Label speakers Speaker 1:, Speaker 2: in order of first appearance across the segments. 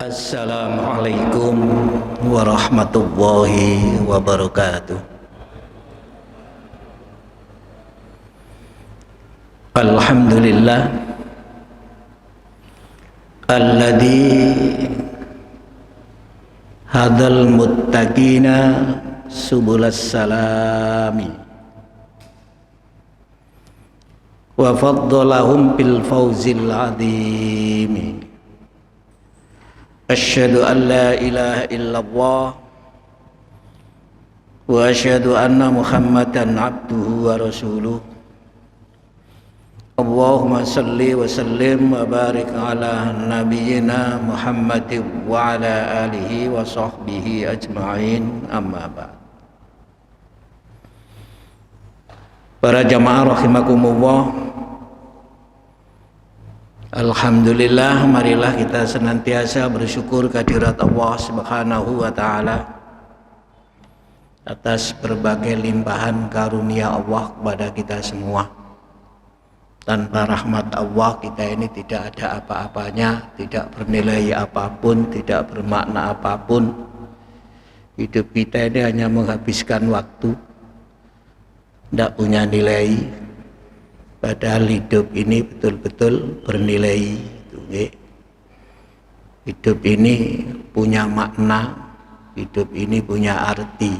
Speaker 1: Assalamualaikum warahmatullahi wabarakatuh. Alhamdulillah alladzi hadal muttaqina subulas salami wa faddalahum bil fawzil azimi. Asyhadu an la ilaha illallah wa asyhadu anna Muhammadan abduhu wa rasuluh. Allahumma salli wa sallim wa barik ala nabiyyina Muhammadin wa ala alihi wa sahbihi ajma'in, amma ba'd. Para jamaah rahimakumullah, alhamdulillah, marilah kita senantiasa bersyukur kehadirat Allah Subhanahu wa taala atas berbagai limpahan karunia Allah kepada kita semua. Tanpa rahmat Allah kita ini tidak ada apa-apanya, tidak bernilai apapun, tidak bermakna apapun. Hidup kita ini hanya menghabiskan waktu, tidak punya nilai. Padahal hidup ini betul-betul bernilai. Hidup ini punya makna, hidup ini punya arti.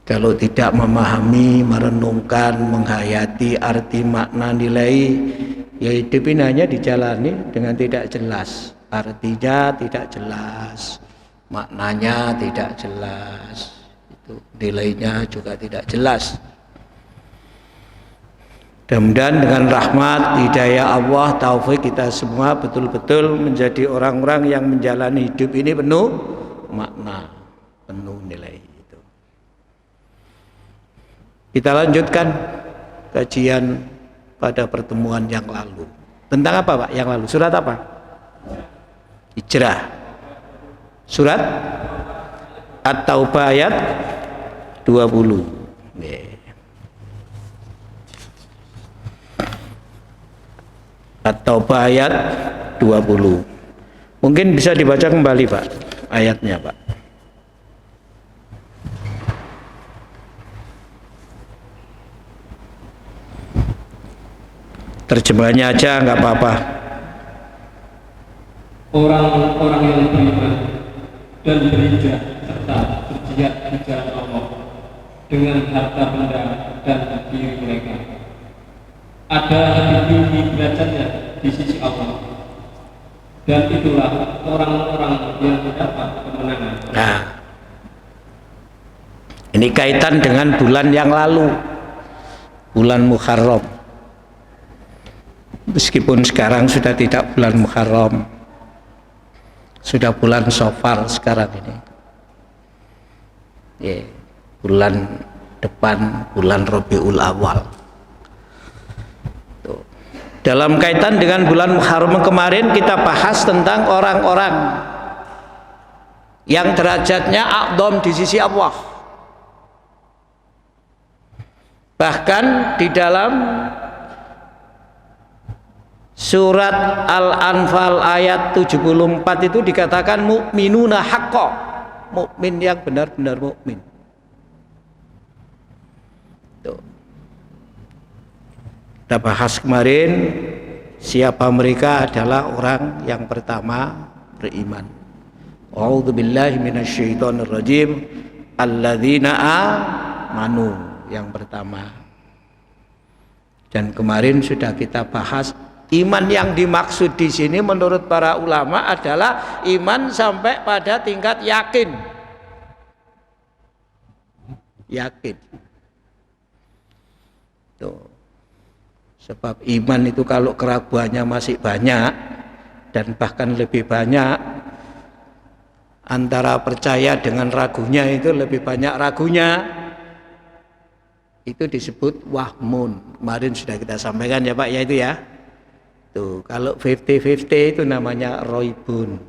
Speaker 1: Kalau tidak memahami, merenungkan, menghayati arti makna nilai, ya hidup ini hanya dijalani dengan tidak jelas. Artinya tidak jelas, maknanya tidak jelas, nilainya juga tidak jelas. Mudah-mudahan dengan rahmat, hidayah Allah, taufik kita semua betul-betul menjadi orang-orang yang menjalani hidup ini penuh makna, penuh nilai. Kita lanjutkan kajian pada pertemuan yang lalu. Tentang apa Pak yang lalu? Surat apa? Hijrah. Surat At-Taubah ayat 20. At-Taubah ayat 20. Mungkin bisa dibaca kembali Pak ayatnya Pak. Terjemahannya aja nggak apa-apa.
Speaker 2: Orang-orang yang beriman dan berhijrah serta berjihad di jalan Allah dengan harta benda dan diri mereka, ada lebih tinggi derajatnya di sisi Allah, dan itulah orang-orang yang mendapat kemenangan.
Speaker 1: Nah, ini kaitan dengan bulan yang lalu, bulan Muharram. Meskipun sekarang sudah tidak bulan Muharram, sudah bulan Safar sekarang ini. Bulan depan bulan Rabiul Awal. Dalam kaitan dengan bulan Muharram kemarin kita bahas tentang orang-orang yang derajatnya a'dham di sisi Allah. Bahkan di dalam surat Al-Anfal ayat 74 itu dikatakan mukminuna haqqo, mukmin yang benar-benar mukmin. Kita bahas kemarin siapa mereka adalah orang yang pertama beriman. A'udzubillahi minasyaitonirrajim. Alladzina amanu, yang pertama. Dan kemarin sudah kita bahas iman yang dimaksud di sini menurut para ulama adalah iman sampai pada tingkat yakin. Yakin. Tuh. Sebab iman itu kalau keraguannya masih banyak dan bahkan lebih banyak, antara percaya dengan ragunya itu lebih banyak ragunya, itu disebut wahmun. Kemarin sudah kita sampaikan ya Pak ya itu ya. Tuh, kalau 50-50 itu namanya roibun.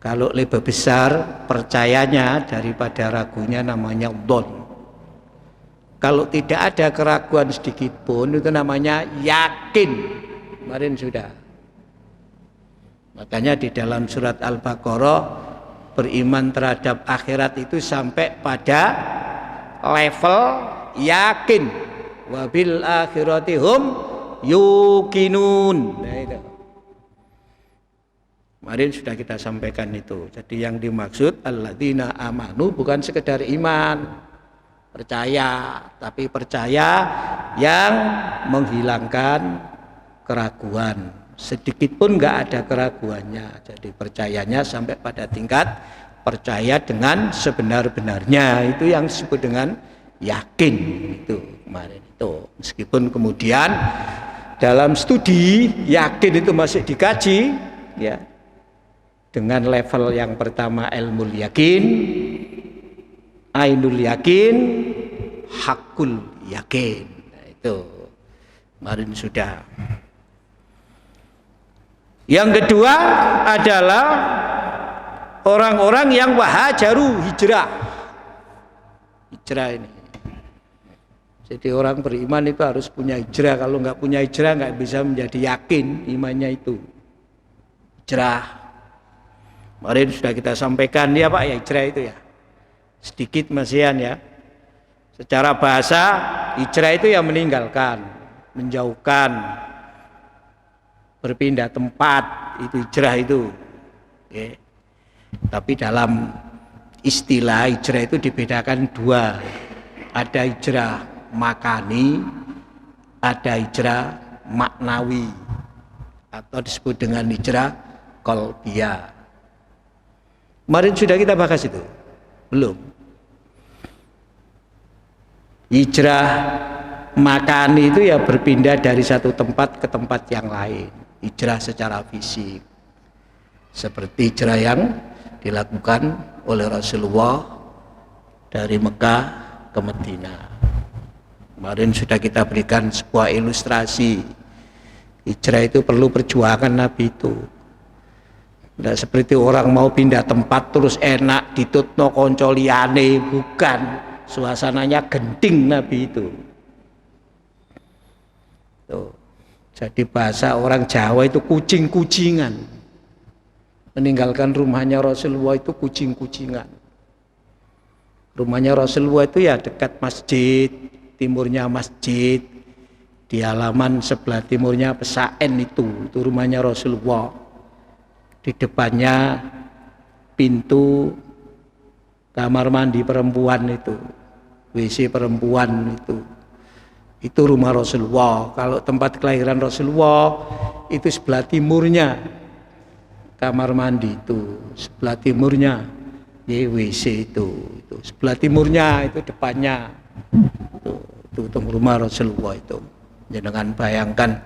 Speaker 1: Kalau lebih besar percayanya daripada ragunya namanya dhon. Kalau tidak ada keraguan sedikit pun itu namanya yakin. kemarin sudah. Makanya di dalam surat Al-Baqarah beriman terhadap akhirat itu sampai pada level yakin. Wabil akhirati hum yuqinun. Nah itu. Kemarin sudah kita sampaikan itu. Jadi yang dimaksud alladzina amanu bukan sekedar iman, percaya, tapi percaya yang menghilangkan keraguan. Sedikit pun nggak ada keraguannya. Jadi percayanya sampai pada tingkat percaya dengan sebenar-benarnya. Itu yang disebut dengan yakin. Itu kemarin itu. Meskipun kemudian dalam studi yakin itu masih dikaji, ya, dengan level yang pertama ilmul yakin, ainul yakin, hakul yakin. Nah, itu kemarin sudah. Yang kedua adalah orang-orang yang wahajaru hijrah. Hijrah ini. Jadi orang beriman itu harus punya hijrah. Kalau nggak punya hijrah nggak bisa menjadi yakin imannya itu. Hijrah. Kemarin sudah kita sampaikan ya Pak ya, hijrah itu ya. Sedikit masihan ya. Secara bahasa hijrah itu ya meninggalkan, menjauhkan, berpindah tempat, itu hijrah itu. Oke. Tapi dalam istilah hijrah itu dibedakan dua. Ada hijrah makani, ada hijrah maknawi, atau disebut dengan hijrah qalbiyah. Kemarin sudah kita bahas itu? Belum. Hijrah makani itu ya berpindah dari satu tempat ke tempat yang lain. Hijrah secara fisik. Seperti hijrah yang dilakukan oleh Rasulullah dari Mekah ke Madinah. Kemarin sudah kita berikan sebuah ilustrasi. Hijrah itu perlu perjuangan Nabi itu. Tidak seperti orang mau pindah tempat terus enak ditutno konco liyane, bukan. Suasananya genting Nabi itu. Tuh. Jadi bahasa orang Jawa itu kucing-kucingan. Meninggalkan rumahnya Rasulullah itu kucing-kucingan. Rumahnya Rasulullah itu ya dekat masjid, timurnya masjid, di halaman sebelah timurnya Pesaen itu rumahnya Rasulullah. Di depannya pintu kamar mandi perempuan itu, WC perempuan itu rumah Rasulullah. Kalau tempat kelahiran Rasulullah itu sebelah timurnya kamar mandi itu, sebelah timurnya WC itu sebelah timurnya itu depannya itu rumah Rasulullah itu. Jangan bayangkan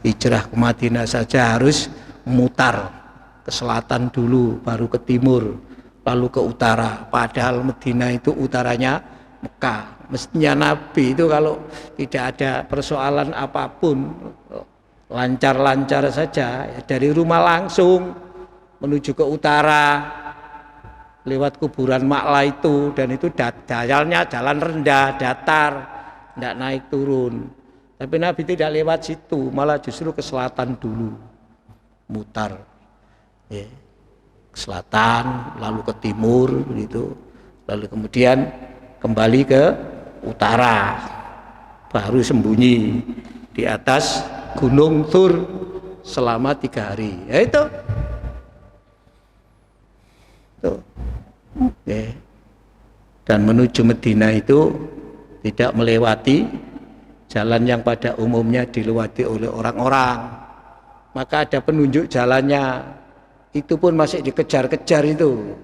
Speaker 1: hijrah ke Madinah saja harus mutar ke selatan dulu, baru ke timur, lalu ke utara. Padahal Madinah itu utaranya Mekah. Mestinya Nabi itu kalau tidak ada persoalan apapun, lancar-lancar saja ya, dari rumah langsung menuju ke utara lewat kuburan Makla itu, dan itu jalannya jalan rendah, datar, tidak naik turun. Tapi Nabi tidak lewat situ, malah justru ke selatan dulu, mutar ya, ke selatan lalu ke timur gitu, lalu kemudian kembali ke utara, baru sembunyi di atas Gunung Tur selama 3 hari. Ya itu. Tuh. Ya. Dan menuju Madinah itu tidak melewati jalan yang pada umumnya dilewati oleh orang-orang. Maka ada penunjuk jalannya. Itu pun masih dikejar-kejar itu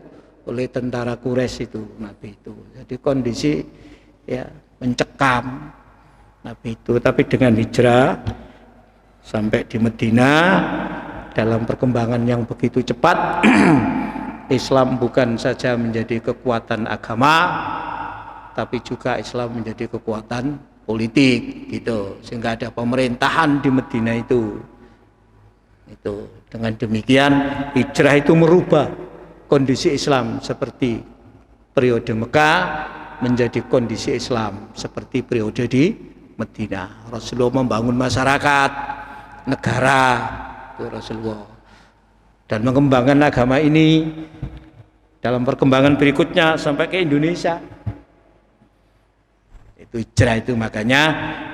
Speaker 1: oleh tentara Quraisy itu Nabi itu. Jadi kondisi ya mencekam Nabi itu. Tapi dengan hijrah sampai di Madinah dalam perkembangan yang begitu cepat, Islam bukan saja menjadi kekuatan agama, tapi juga Islam menjadi kekuatan politik gitu. Sehingga ada pemerintahan di Madinah itu. Dengan demikian hijrah itu merubah kondisi Islam seperti periode Mekah menjadi kondisi Islam seperti periode di Madinah. Rasulullah membangun masyarakat negara itu Rasulullah, dan mengembangkan agama ini dalam perkembangan berikutnya sampai ke Indonesia. Itu hijrah itu, makanya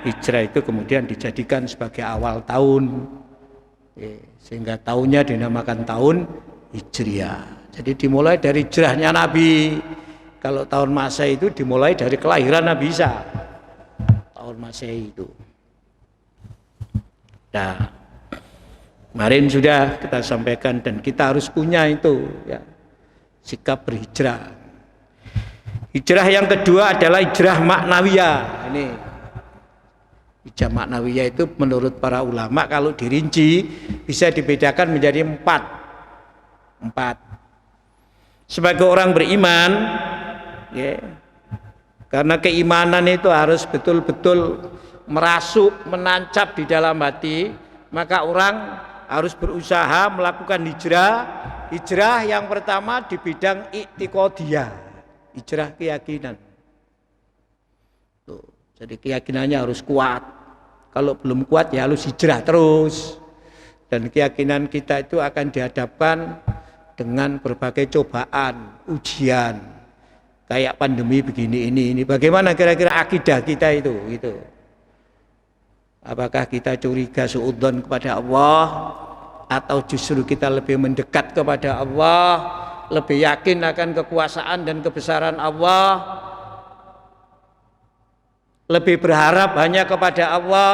Speaker 1: hijrah itu kemudian dijadikan sebagai awal tahun, sehingga tahunnya dinamakan tahun Hijriah. Jadi dimulai dari hijrahnya Nabi. Kalau tahun Masehi itu dimulai dari kelahiran Nabi Isa, tahun Masehi itu. Nah, kemarin sudah kita sampaikan, dan kita harus punya itu ya, sikap berhijrah. Hijrah yang kedua adalah hijrah maknawiyah. Ini hijrah maknawiyah itu menurut para ulama kalau dirinci bisa dibedakan menjadi empat. Sebagai orang beriman, ya, karena keimanan itu harus betul-betul merasuk, menancap di dalam hati, maka orang harus berusaha melakukan hijrah. Hijrah yang pertama di bidang i'tiqadiyah, hijrah keyakinan. Tuh, jadi keyakinannya harus kuat. Kalau belum kuat ya harus hijrah terus. Dan keyakinan kita itu akan dihadapkan dengan berbagai cobaan, ujian. Kayak pandemi begini ini. Bagaimana kira-kira akidah kita itu gitu. Apakah kita curiga suudzon kepada Allah, atau justru kita lebih mendekat kepada Allah, lebih yakin akan kekuasaan dan kebesaran Allah, lebih berharap hanya kepada Allah,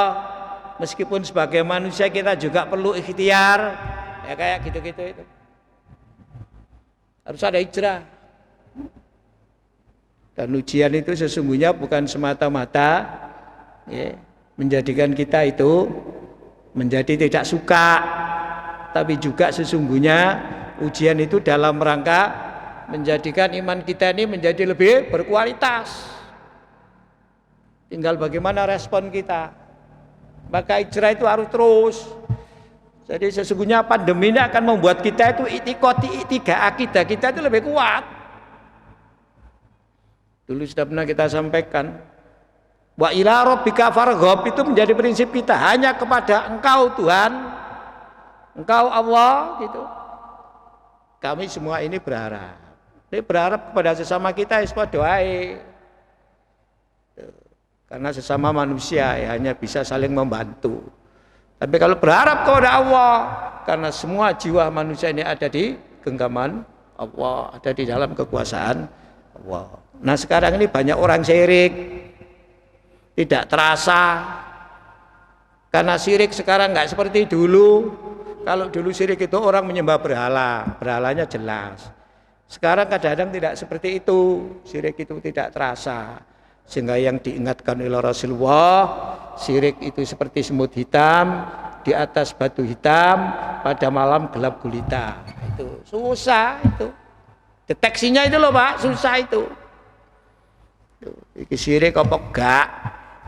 Speaker 1: meskipun sebagai manusia kita juga perlu ikhtiar, ya kayak gitu-gitu itu. Harus ada hijrah. Dan ujian itu sesungguhnya bukan semata-mata ya, menjadikan kita itu menjadi tidak suka, tapi juga sesungguhnya ujian itu dalam rangka menjadikan iman kita ini menjadi lebih berkualitas. Tinggal bagaimana respon kita. Maka hijrah itu harus terus. Jadi sesungguhnya pandemi ini akan membuat kita itu akidah kita itu lebih kuat. Dulu sudah pernah kita sampaikan, wa ila rabbika farghab, itu menjadi prinsip kita, hanya kepada Engkau Tuhan, Engkau Allah gitu. Kami semua ini berharap. Ini berharap kepada sesama kita ispa doai. Karena sesama manusia ya, hanya bisa saling membantu. Tapi kalau berharap kepada Allah, karena semua jiwa manusia ini ada di genggaman Allah, ada di dalam kekuasaan Allah. Nah sekarang ini banyak orang syirik, tidak terasa. Karena syirik sekarang nggak seperti dulu. Kalau dulu syirik itu orang menyembah berhala, berhalanya jelas. Sekarang kadang-kadang tidak seperti itu, syirik itu tidak terasa. Sehingga yang diingatkan oleh Rasulullah, syirik itu seperti semut hitam di atas batu hitam pada malam gelap gulita. Itu susah itu. Deteksinya itu loh Pak, susah itu. Iki syirik apa enggak?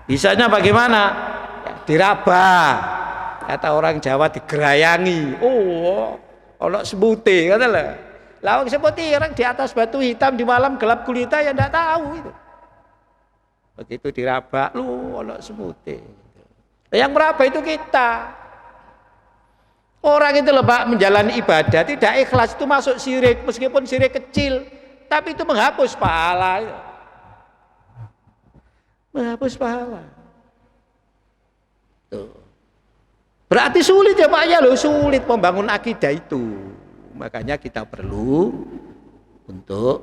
Speaker 1: Bisanya bagaimana? Ya, diraba. Kata orang Jawa digerayangi. Oh, ono semute kata lah. Lawang seperti orang di atas batu hitam di malam gelap gulita ya enggak tahu itu. Begitu diraba, lu ono semute. Yang meraba itu kita. Orang itu loh Pak menjalani ibadah tidak ikhlas itu masuk syirik, meskipun syirik kecil, tapi itu menghapus pahala. Menghapus pahala. Tuh. Berarti sulit ya Pak ya, loh sulit membangun akidah itu. Makanya kita perlu untuk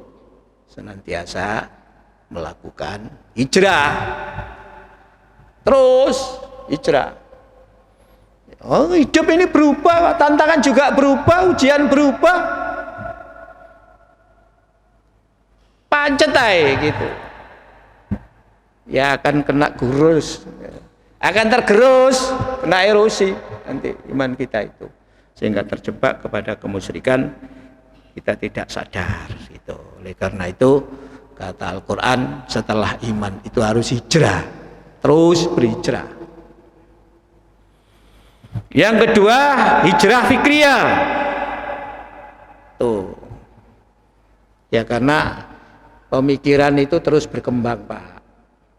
Speaker 1: senantiasa melakukan hijrah. Terus hijrah. Oh, hidup ini berubah, tantangan juga berubah, ujian berubah. Pancet aja gitu. Ya akan kena gurus, akan tergerus, kena erosi nanti iman kita itu, sehingga terjebak kepada kemusyrikan, kita tidak sadar gitu. Oleh karena itu kata Al-Quran, setelah iman itu harus hijrah, terus berhijrah. Yang kedua hijrah fikriyah. Tuh ya, karena pemikiran itu terus berkembang Pak,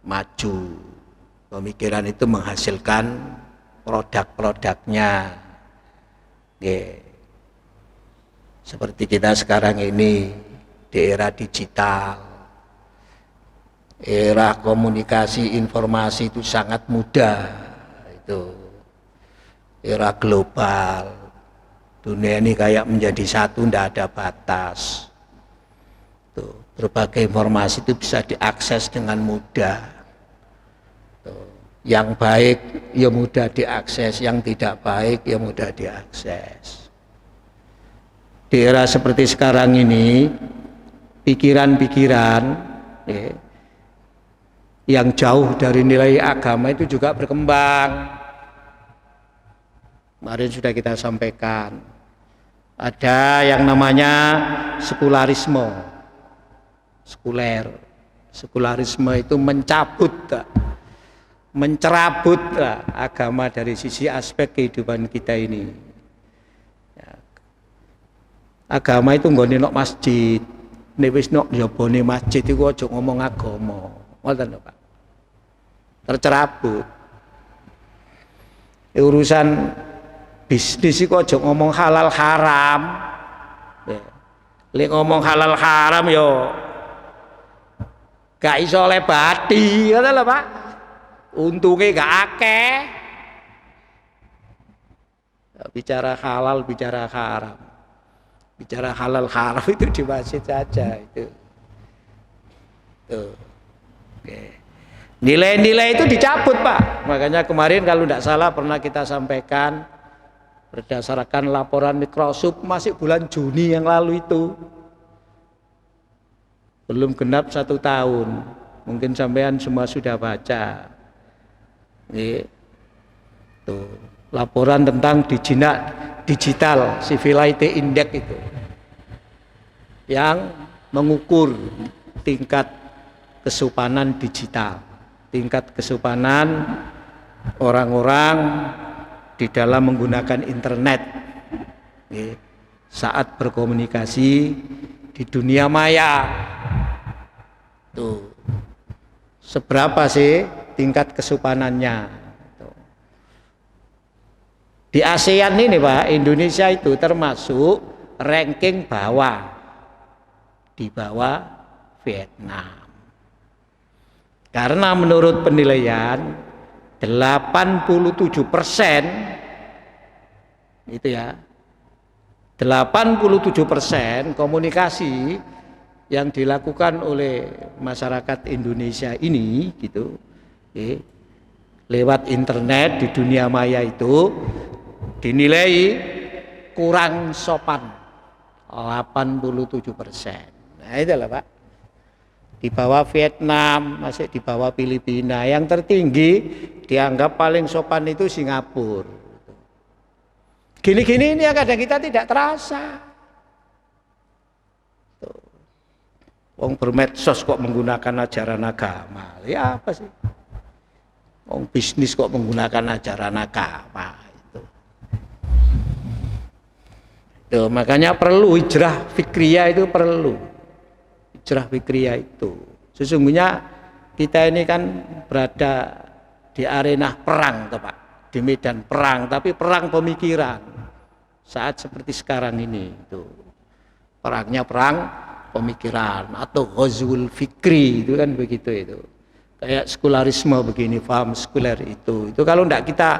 Speaker 1: maju. Pemikiran itu menghasilkan produk-produknya. Seperti kita sekarang ini di era digital, era komunikasi informasi itu sangat mudah, itu era global, dunia ini kayak menjadi satu, tidak ada batas. Tuh, berbagai informasi itu bisa diakses dengan mudah. Tuh, yang baik ya mudah diakses, yang tidak baik ya mudah diakses. Di era seperti sekarang ini, pikiran-pikiran yang jauh dari nilai agama itu juga berkembang. Kemarin sudah kita sampaikan, ada yang namanya sekularisme. Sekularisme itu mencerabut agama dari sisi aspek kehidupan kita ini. Agama itu nggone nok masjid, nek wis nok njabane masjid iku aja ngomong agama. Ngoten lho, Pak. Tercerabut. Urusan bisnis iku aja ngomong halal haram. Lek ngomong halal haram yo gak iso lebati, ngoten lho, Pak. Untunge gak akeh. Bicara halal, bicara haram. Bicara halal haram itu di masjid saja itu. Tuh. Oke. Nilai-nilai itu dicabut, Pak. Makanya kemarin kalau tidak salah pernah kita sampaikan berdasarkan laporan Microsoft masih bulan Juni yang lalu itu. Belum genap 1 tahun. Mungkin sampean semua sudah baca. Tuh. Laporan tentang Digital Civility Index itu yang mengukur tingkat kesopanan digital, tingkat kesopanan orang-orang di dalam menggunakan internet saat berkomunikasi di dunia maya. Tuh, seberapa sih tingkat kesopanannya? Di ASEAN ini, Pak, Indonesia itu termasuk ranking bawah, di bawah Vietnam. Karena menurut penilaian 87% itu ya, 87% komunikasi yang dilakukan oleh masyarakat Indonesia ini gitu, lewat internet di dunia maya itu dinilai kurang sopan 87%. Nah itulah, Pak. Di bawah Vietnam, masih di bawah Filipina. Yang tertinggi dianggap paling sopan itu Singapura. Gini-gini ini yang kadang kita tidak terasa. Wong bermedsos kok menggunakan ajaran agama. Ya apa sih? Wong bisnis kok menggunakan ajaran agama. Tuh, makanya perlu hijrah fikriyah, itu perlu hijrah fikriyah itu. Sesungguhnya kita ini kan berada di arena perang, Pak, di medan perang, tapi perang pemikiran. Saat seperti sekarang ini itu perangnya perang pemikiran atau ghazwul fikri, itu kan begitu itu. Kayak sekularisme begini, paham sekuler itu kalau enggak kita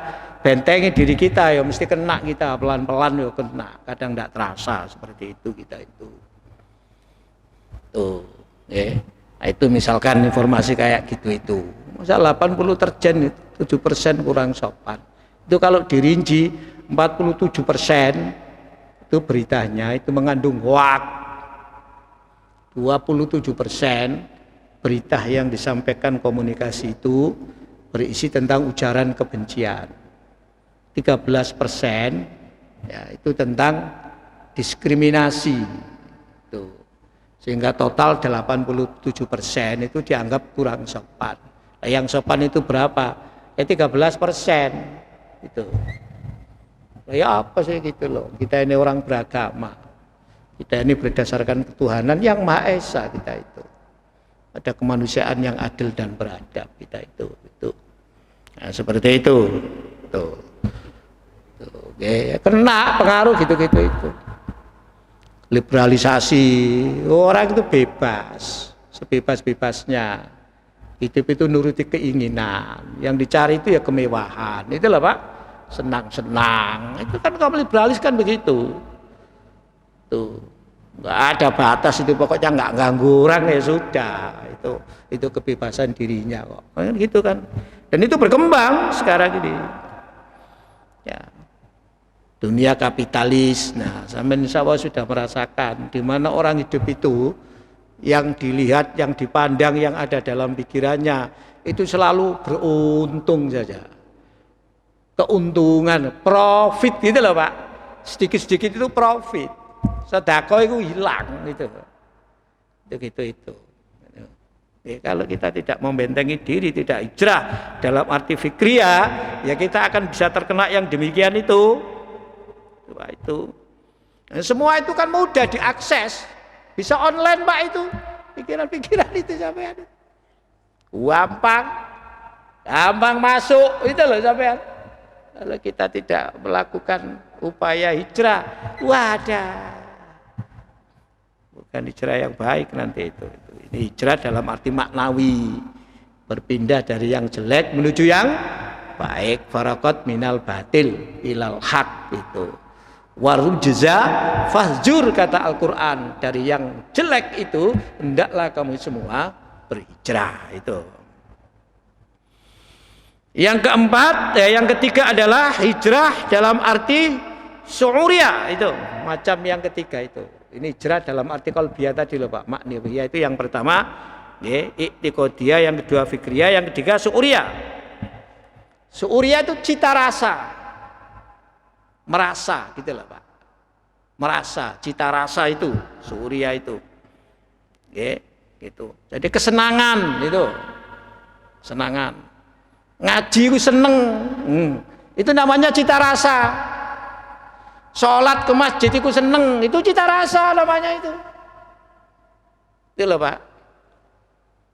Speaker 1: bentengi diri kita ya mesti kena, kita pelan-pelan ya kena, kadang enggak terasa seperti itu kita itu. Tuh, nah, itu misalkan informasi kayak gitu itu. Masa 80% 7% kurang sopan. Itu kalau dirinci 47% itu beritanya itu mengandung hoax. 27% berita yang disampaikan komunikasi itu berisi tentang ujaran kebencian. 13% ya itu tentang diskriminasi. Tuh. Sehingga total 87% itu dianggap kurang sopan. Nah, yang sopan itu berapa? Ya 13%. Itu. Nah, ya apa sih gitu loh. Kita ini orang beragama. Kita ini berdasarkan ketuhanan yang Maha Esa kita itu. Ada kemanusiaan yang adil dan beradab kita itu. Nah, seperti itu. Tuh. Ya, kena pengaruh gitu-gitu itu. Liberalisasi, orang itu bebas, sebebas-bebasnya. Hidup itu nuruti keinginan, yang dicari itu ya kemewahan. Itulah Pak, senang-senang. Itu kan kamu liberalis kan begitu. Tuh, nggak ada batas itu, pokoknya nggak ganggu orang ya sudah. Itu kebebasan dirinya kok. Kan gitu kan. Dan itu berkembang sekarang ini. Ya. Dunia kapitalis. Nah, sampean insya Allah sudah merasakan di mana orang hidup itu yang dilihat, yang dipandang, yang ada dalam pikirannya itu selalu beruntung saja. Keuntungan, profit gitu loh Pak. Sedikit-sedikit itu profit. Sedekah itu hilang gitu. Itu. Ya, kalau kita tidak membentengi diri, tidak hijrah dalam arti fikriyah, ya kita akan bisa terkena yang demikian itu. Itu. Nah, semua itu kan mudah diakses, bisa online Pak itu, pikiran-pikiran itu sampean. Gampang masuk itu loh sampean. Kalau kita tidak melakukan upaya hijrah, wadah, bukan hijrah yang baik nanti itu. Ini hijrah dalam arti maknawi, berpindah dari yang jelek menuju yang baik. Farakot minal batil ilal haq itu. Warujza fahjur kata Al-Quran, dari yang jelek itu hendaklah kamu semua berhijrah itu. Yang keempat, yang ketiga adalah hijrah dalam arti syu'uriyah itu, macam yang ketiga itu. Ini hijrah dalam arti qalbiyah tadi loh Pak, makniyah itu yang pertama, i'tiqadiyah, yang kedua fikriyah, yang ketiga syu'uriyah. Syu'uriyah itu cita rasa. Merasa gitu lah Pak, merasa, cita rasa itu syu'uriyah itu, gitu. Jadi kesenangan itu, senangan, ngaji itu seneng, itu namanya cita rasa. Sholat ke masjid itu seneng, itu cita rasa namanya itu loh Pak.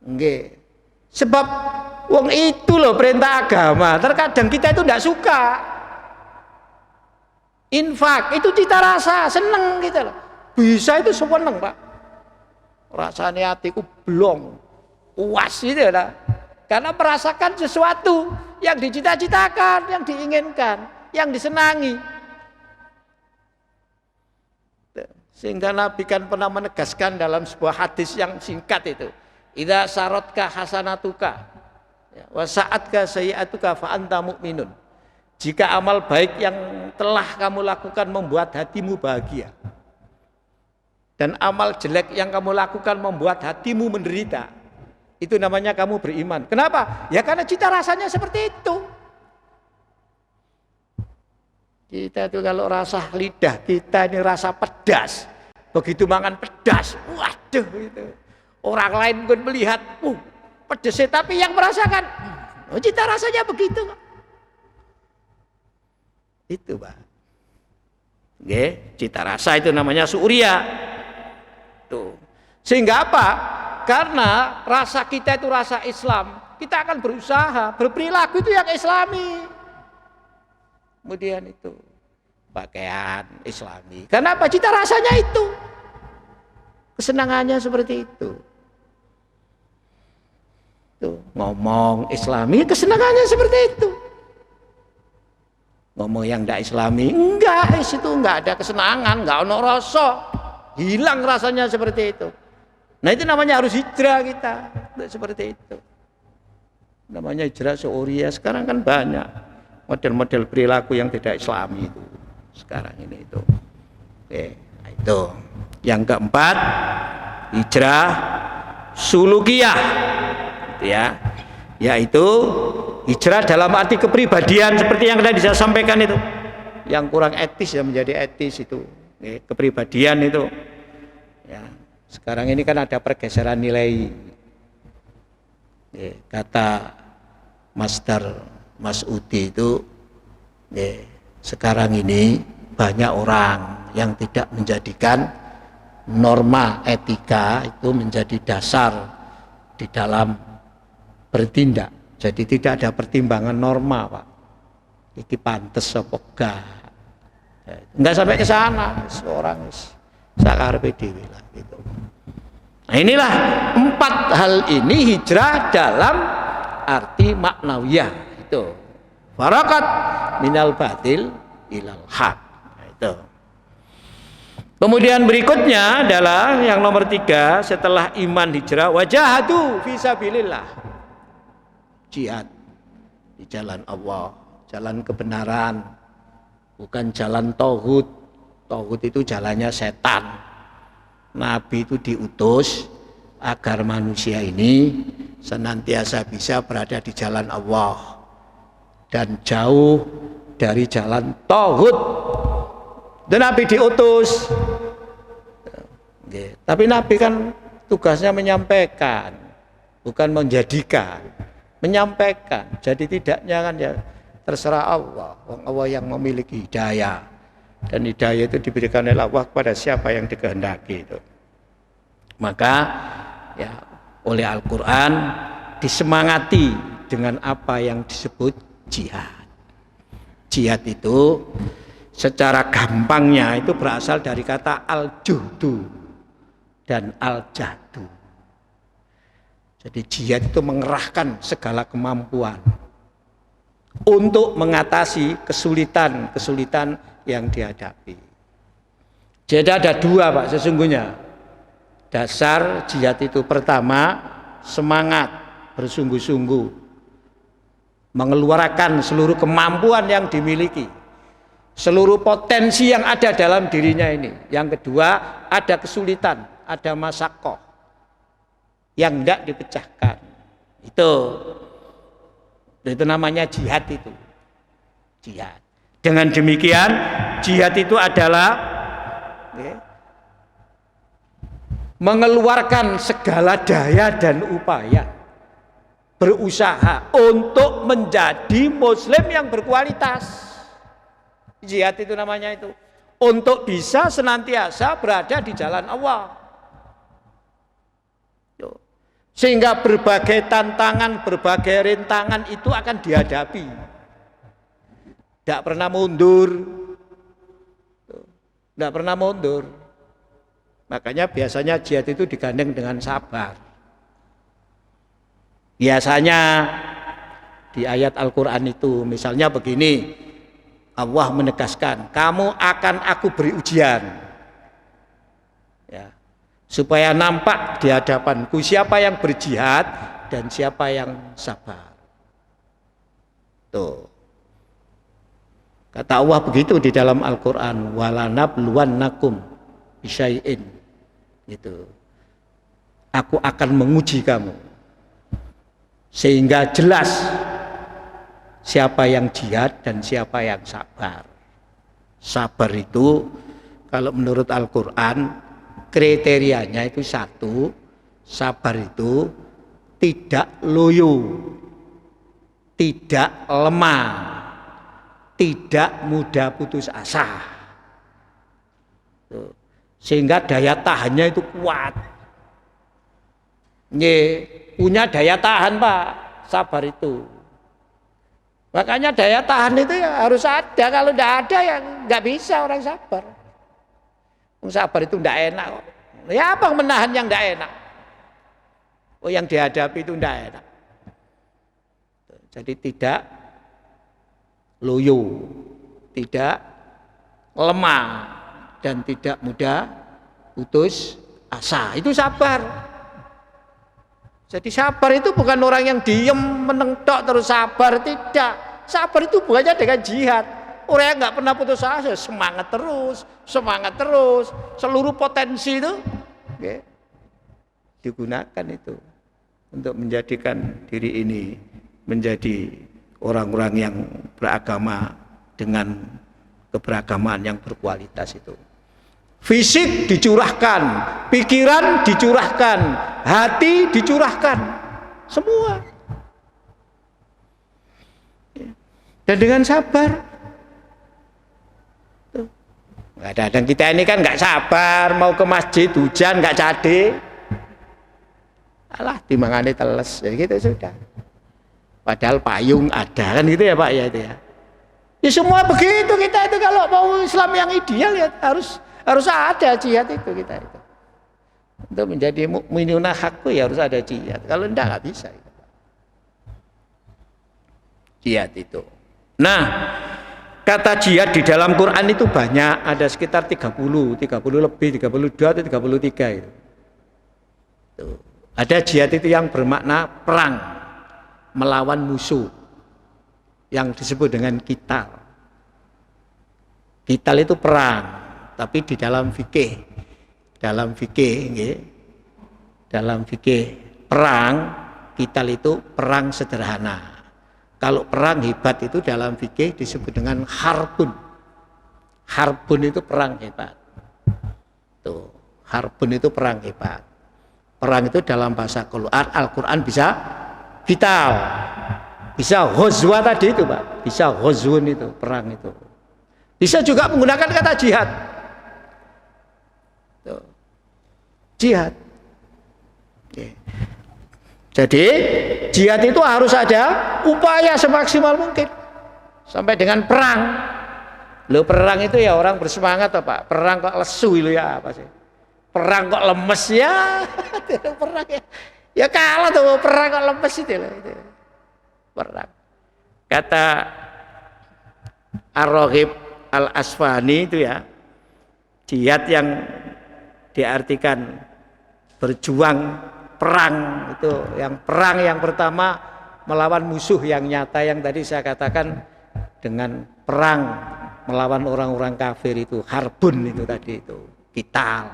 Speaker 1: Nggih. Sebab wong itu loh perintah agama, terkadang kita itu tidak suka. Infak itu cita rasa, seneng gitu loh. Bisa itu seneng Pak. Rasanya hatiku belum puas gitu lah. Karena merasakan sesuatu yang dicita-citakan, yang diinginkan, yang disenangi. Sehingga Nabi kan pernah menegaskan dalam sebuah hadis yang singkat itu, idza saratka hasanatuka wa sa'atka sayyi'atuka fa anta mu'minun. Jika amal baik yang telah kamu lakukan membuat hatimu bahagia, dan amal jelek yang kamu lakukan membuat hatimu menderita, itu namanya kamu beriman. Kenapa? Ya karena cita rasanya seperti itu. Kita itu kalau rasa lidah kita ini rasa pedas, begitu makan pedas, waduh itu. Orang lain pun melihat, pedasnya, tapi yang merasakan, cita rasanya begitu. Itu Pak. Cita rasa itu namanya syu'uriyah. Tuh. Sehingga apa? Karena rasa kita itu rasa Islam, kita akan berusaha berperilaku itu yang Islami. Kemudian itu pakaian Islami. Karena apa? Cita rasanya itu. Kesenangannya seperti itu. Tuh, ngomong Islami, kesenangannya seperti itu. Ngomong yang tidak Islami, enggak, itu enggak ada kesenangan, enggak ono rasa, hilang rasanya seperti itu. Nah itu namanya harus hijrah kita, seperti itu. Namanya hijrah syu'uriyah. Sekarang kan banyak model-model perilaku yang tidak Islami itu. Sekarang ini itu. Oke, itu. Yang keempat, hijrah sulukiyah, ya, yaitu hijrah dalam arti kepribadian seperti yang tadi saya sampaikan itu. Yang kurang etis ya menjadi etis itu. Kepribadian itu. Ya, sekarang ini kan ada pergeseran nilai. Kata Mas Udi itu, sekarang ini banyak orang yang tidak menjadikan norma etika itu menjadi dasar di dalam bertindak. Jadi tidak ada pertimbangan norma Pak. Iki pantes apa gak. Enggak sampai ke sana, seorang sakarepe dhewe lah gitu. Nah, inilah 4 hal ini hijrah dalam arti maknawiyah itu. Farakat minal batil ilal haq. Nah, itu. Kemudian berikutnya adalah yang nomor 3 setelah iman hijrah, wajahadu fisabilillah. Jihad di jalan Allah, jalan kebenaran, bukan jalan tauhid. Tauhid itu jalannya setan. Nabi itu diutus agar manusia ini senantiasa bisa berada di jalan Allah dan jauh dari jalan tauhid. Dan Nabi diutus. Tapi Nabi kan tugasnya menyampaikan, bukan menjadikan. Menyampaikan. Jadi tidaknya kan ya terserah Allah. Allah yang memiliki hidayah. Dan hidayah itu diberikan oleh Allah kepada siapa yang dikehendaki itu. Maka ya oleh Al-Quran disemangati dengan apa yang disebut jihad. Jihad itu secara gampangnya itu berasal dari kata al-juhdu dan al-jahdu. Jadi jihad itu mengerahkan segala kemampuan untuk mengatasi kesulitan-kesulitan yang dihadapi. Jadi ada 2 Pak sesungguhnya. Dasar jihad itu pertama semangat bersungguh-sungguh mengeluarkan seluruh kemampuan yang dimiliki, seluruh potensi yang ada dalam dirinya ini. Yang kedua ada kesulitan, ada masyaqqah yang tidak dipecahkan. Itu namanya jihad itu. Jihad. Dengan demikian jihad itu adalah mengeluarkan segala daya dan upaya, berusaha untuk menjadi muslim yang berkualitas. Jihad itu namanya itu. Untuk bisa senantiasa berada di jalan Allah. Sehingga berbagai tantangan, berbagai rintangan itu akan dihadapi. Tidak pernah mundur. Tidak pernah mundur. Makanya biasanya jihad itu digandeng dengan sabar. Biasanya di ayat Al-Quran itu misalnya begini, Allah menegaskan, kamu akan aku beri ujian ya, supaya nampak di hadapanku siapa yang berjihad dan siapa yang sabar. Tuh. Kata Allah begitu di dalam Al-Quran, walanabluwannakum bisyai'in. Gitu. Aku akan menguji kamu sehingga jelas siapa yang jihad dan siapa yang sabar. Sabar itu kalau menurut Al-Quran kriterianya itu 1, sabar itu tidak loyo, tidak lemah, tidak mudah putus asa. Tuh. Sehingga daya tahannya itu kuat. Punya daya tahan Pak, sabar itu. Makanya daya tahan itu ya harus ada. Kalau tidak ada ya nggak bisa orang sabar. Sabar itu tidak enak kok. Ya apa menahan yang tidak enak? Oh yang dihadapi itu tidak enak. Jadi tidak loyo, tidak lemah, dan tidak mudah putus asa. Itu sabar. Jadi sabar itu bukan orang yang diem menengtok terus sabar, tidak. Sabar itu bukannya dengan jihad. Orang yang nggak pernah putus asa, semangat terus, seluruh potensi itu digunakan itu untuk menjadikan diri ini menjadi orang-orang yang beragama dengan keberagaman yang berkualitas itu. Fisik dicurahkan, pikiran dicurahkan, hati dicurahkan, semua. Dan dengan sabar. Kadang-kadang kita ini kan nggak sabar, mau ke masjid hujan nggak jadi. Alah, timbangannya teles, ya gitu sudah. Padahal payung ada kan gitu ya Pak ya itu ya. Ya semua begitu kita itu, kalau mau Islam yang ideal ya harus ada jihad itu kita itu. Untuk menjadi mukminuna haqqo ya harus ada jihad. Kalau enggak bisa. Jihad itu. Nah, kata jihad di dalam Quran itu banyak, ada sekitar 30 lebih, 32 atau 33 itu. Tuh. Ada jihad itu yang bermakna perang melawan musuh, yang disebut dengan qital. Qital itu perang, tapi di dalam fikih, dalam fikih perang, qital itu perang sederhana. Kalau perang hebat itu dalam fikih disebut dengan harbun. Harbun itu perang hebat. Tuh, harbun itu perang hebat. Perang itu dalam bahasa Al-Quran bisa vital, bisa ghazwa tadi itu Pak, bisa ghazwun itu perang itu. Bisa juga menggunakan kata jihad. Tuh. Jihad. Oke. Jadi jihad itu harus ada upaya semaksimal mungkin sampai dengan perang. Loh, perang itu ya orang bersemangat toh Pak. Perang kok lesu itu ya apa sih? Perang kok lemes ya? Perang ya. Ya kalah tuh perang kok lemes itu loh itu. Perang. Kata Ar-Raghib Al-Asfahani itu ya, jihad yang diartikan berjuang perang itu, yang perang yang pertama melawan musuh yang nyata yang tadi saya katakan, dengan perang melawan orang-orang kafir itu harbun itu tadi itu qital.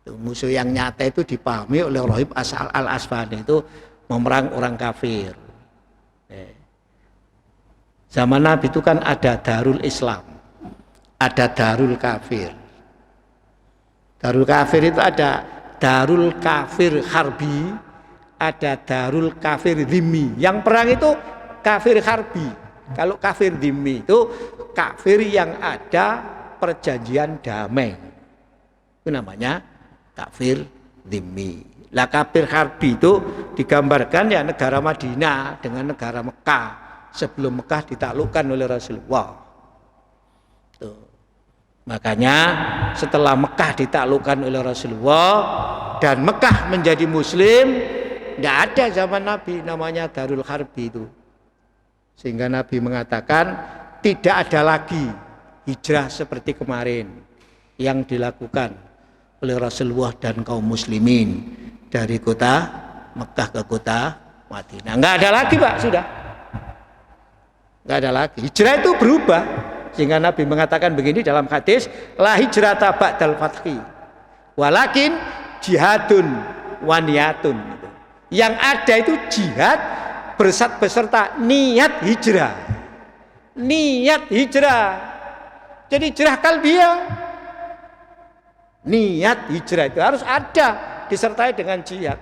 Speaker 1: Itu musuh yang nyata itu dipahami oleh Raghib Al-Asfahani itu memerang orang kafir. Zaman Nabi itu kan ada Darul Islam, ada Darul Kafir. Darul Kafir itu ada Darul Kafir Harbi, ada Darul Kafir Dhimmi. Yang perang itu kafir harbi. Kalau kafir dhimmi itu kafir yang ada perjanjian damai. Itu namanya kafir dhimmi. Lah kafir harbi itu digambarkan ya negara Madinah dengan negara Mekah sebelum Mekah ditaklukkan oleh Rasulullah. Tuh. Makanya setelah Mekah ditaklukkan oleh Rasulullah dan Mekah menjadi Muslim, tidak ada zaman Nabi namanya Darul Harbi itu. Sehingga Nabi mengatakan tidak ada lagi hijrah seperti kemarin yang dilakukan oleh Rasulullah dan kaum muslimin dari kota Mekah ke kota Madinah. Enggak ada lagi Pak, sudah. Enggak ada lagi. Hijrah itu berubah. Sehingga Nabi mengatakan begini dalam hadis, la hijrata ba'dal fathi walakin jihadun waniyatun. Yang ada itu jihad beserta niat hijrah. Niat hijrah. Jadi hijrah kalbiyah. Niat hijrah itu harus ada disertai dengan jihad.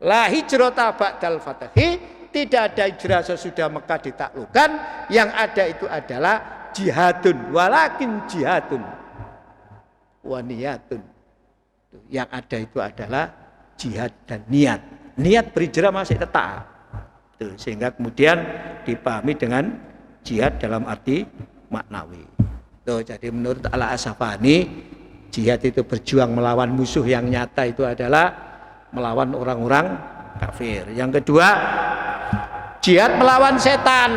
Speaker 1: La hijrata ba'dal fathi, tidak ada hijrah sesudah Mekah ditaklukkan. Yang ada itu adalah jihadun walakin jihadun waniyatun. Yang ada itu adalah jihad dan niat. Niat berhijrah masih tetap. Tuh, sehingga kemudian dipahami dengan jihad dalam arti maknawi. Tuh, jadi menurut Al-Asfahani, jihad itu berjuang melawan musuh yang nyata itu adalah melawan orang-orang kafir. Yang kedua, jihad melawan setan.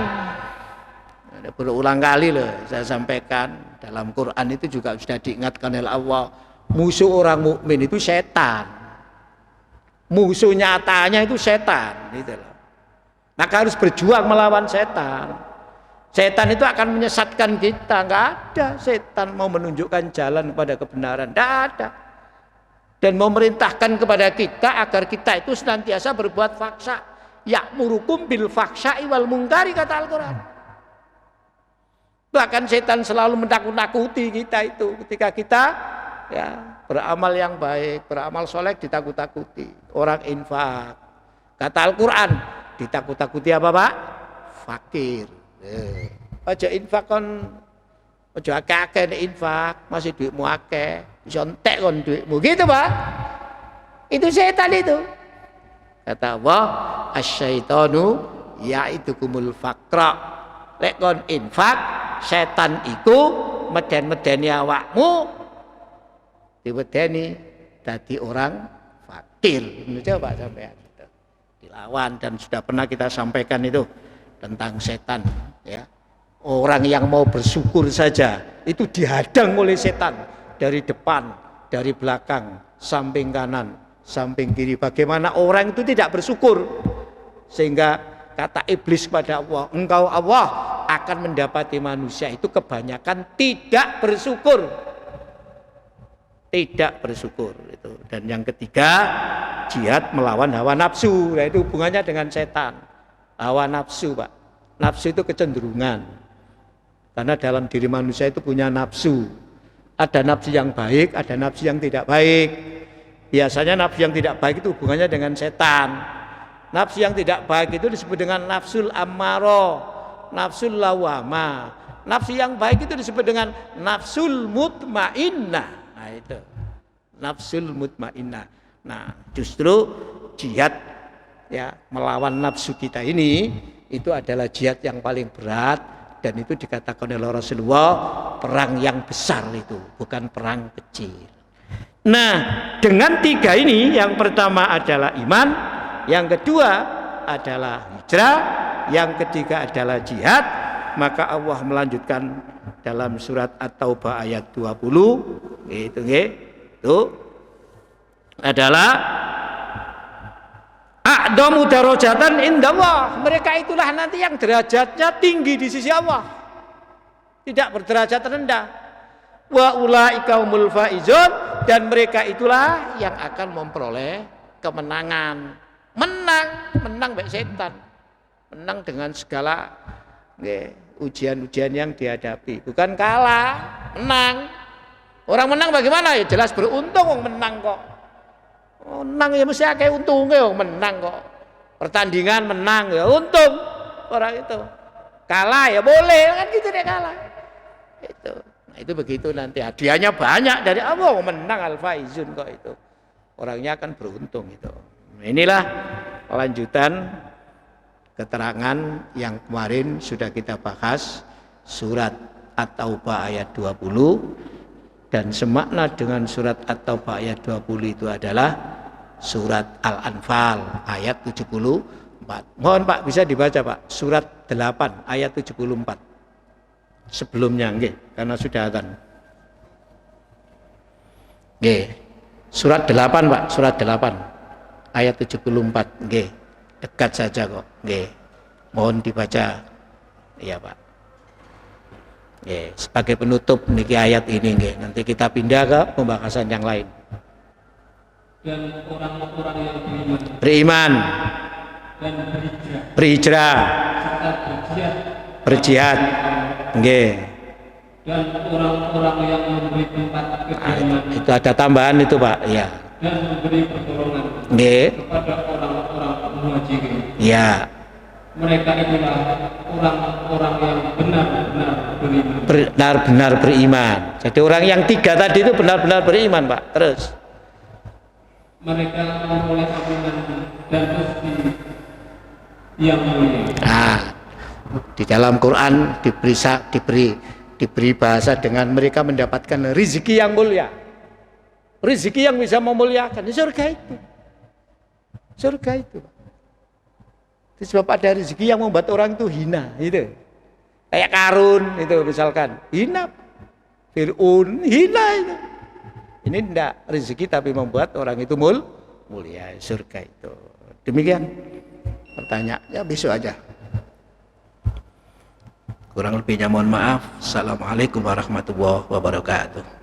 Speaker 1: Ada berulang kali loh saya sampaikan, dalam Quran itu juga sudah diingatkan oleh Allah, musuh orang mukmin itu setan. Musuh nyatanya itu setan, gitu loh. Maka harus berjuang melawan setan. Setan itu akan menyesatkan kita. Enggak ada setan mau menunjukkan jalan kepada kebenaran, enggak ada. Dan memerintahkan kepada kita agar kita itu senantiasa berbuat faksa. Ya'murukum bil faksha'i wal munkari, kata Al-Quran. Bahkan setan selalu menakut-nakuti kita itu ketika kita ya beramal yang baik, beramal soleh ditakut-takuti. Orang infak, kata Al-Quran, ditakut-takuti apa Pak? Fakir. Aja infak kon, aja akeh infak, masih duitmu akeh, bisa entek kon duitmu, gitu Pak. Itu setan itu. Kata Allah, asyaitonu ya'idukumul faqra lek kon infak, setan iku meden-medeni awakmu diwedeni dadi orang fakir. Coba sampean itu dilawan, dan sudah pernah kita sampaikan itu tentang setan ya. Orang yang mau bersyukur saja itu dihadang oleh setan dari depan, dari belakang, samping kanan, samping kiri. Bagaimana orang itu tidak bersyukur, sehingga kata iblis kepada Allah, engkau Allah akan mendapati manusia itu kebanyakan tidak bersyukur. Tidak bersyukur itu. Dan yang ketiga, jihad melawan hawa nafsu. Nah, itu hubungannya dengan setan. Hawa nafsu, Pak. Nafsu itu kecenderungan. Karena dalam diri manusia itu punya nafsu. Ada nafsu yang baik, ada nafsu yang tidak baik. Biasanya nafsu yang tidak baik itu hubungannya dengan setan. Nafsu yang tidak baik itu disebut dengan nafsul ammaro, nafsul lawama. Nafsu yang baik itu disebut dengan nafsul mutmainnah. Nah itu, nafsul mutmainnah. Nah justru jihad ya melawan nafsu kita ini itu adalah jihad yang paling berat. Dan itu dikatakan oleh Rasulullah perang yang besar itu, bukan perang kecil. Nah, dengan tiga ini, yang pertama adalah iman, yang kedua adalah hijrah, yang ketiga adalah jihad, maka Allah melanjutkan dalam surat At-Taubah ayat 20, itu adalah a'dhamu darajatan indallah. Mereka itulah nanti yang derajatnya tinggi di sisi Allah, tidak berderajat rendah. Wa ulaika humul faizun, dan mereka itulah yang akan memperoleh kemenangan. Menang baik setan, menang dengan segala ujian-ujian yang dihadapi, bukan kalah, menang. Orang menang bagaimana? Ya jelas beruntung, menang kok. Menang ya mesti akeh untungnya, menang kok. Pertandingan menang ya untung orang itu. Kalah ya boleh, kan gitu deh kalah. Itu. Nah, itu begitu nanti hadiahnya banyak dari Allah, menang al-faizun kok itu. Orangnya akan beruntung itu. Nah, inilah lanjutan keterangan yang kemarin sudah kita bahas, surat At-Taubah ayat 20, dan semakna dengan surat At-Taubah ayat 20 itu adalah surat Al-Anfal ayat 74. Mohon Pak bisa dibaca Pak, surat 8 ayat 74. Sebelumnya nggih, karena sudah adzan. Nggih. Surat 8 Pak, surat 8 ayat 74 nggih. Dekat saja kok. Nggih. Mohon dibaca. Iya Pak. Nggih, sebagai penutup niki ayat ini nggih. Nanti kita pindah ke pembahasan yang lain.
Speaker 2: Dan orang-orang yang
Speaker 1: beriman
Speaker 2: dan
Speaker 1: berhijrah
Speaker 2: serta
Speaker 1: berjihad nggih.
Speaker 2: Dan orang-orang yang memberi tempat kediaman,
Speaker 1: itu ada tambahan itu Pak, ya.
Speaker 2: Dan memberi pertolongan
Speaker 1: nggih
Speaker 2: kepada orang-orang muhajirin.
Speaker 1: Ya.
Speaker 2: Mereka itulah orang-orang yang benar-benar beriman.
Speaker 1: Benar-benar beriman. Jadi orang yang tiga tadi itu benar-benar beriman Pak. Terus
Speaker 2: mereka memperoleh ampunan dan rezeki yang mulia.
Speaker 1: Nah, di dalam Quran diberi bahasa dengan mereka mendapatkan rezeki yang mulia. Rezeki yang bisa memuliakan di surga itu. Surga itu. Sebab ada rezeki yang membuat orang itu hina, itu. Kayak Karun itu misalkan, hina. Fir'aun hina itu. Ini tidak rezeki tapi membuat orang itu mulia, surga itu. Demikian pertanyaannya, besok aja. Kurang lebihnya mohon maaf. Assalamualaikum warahmatullahi wabarakatuh.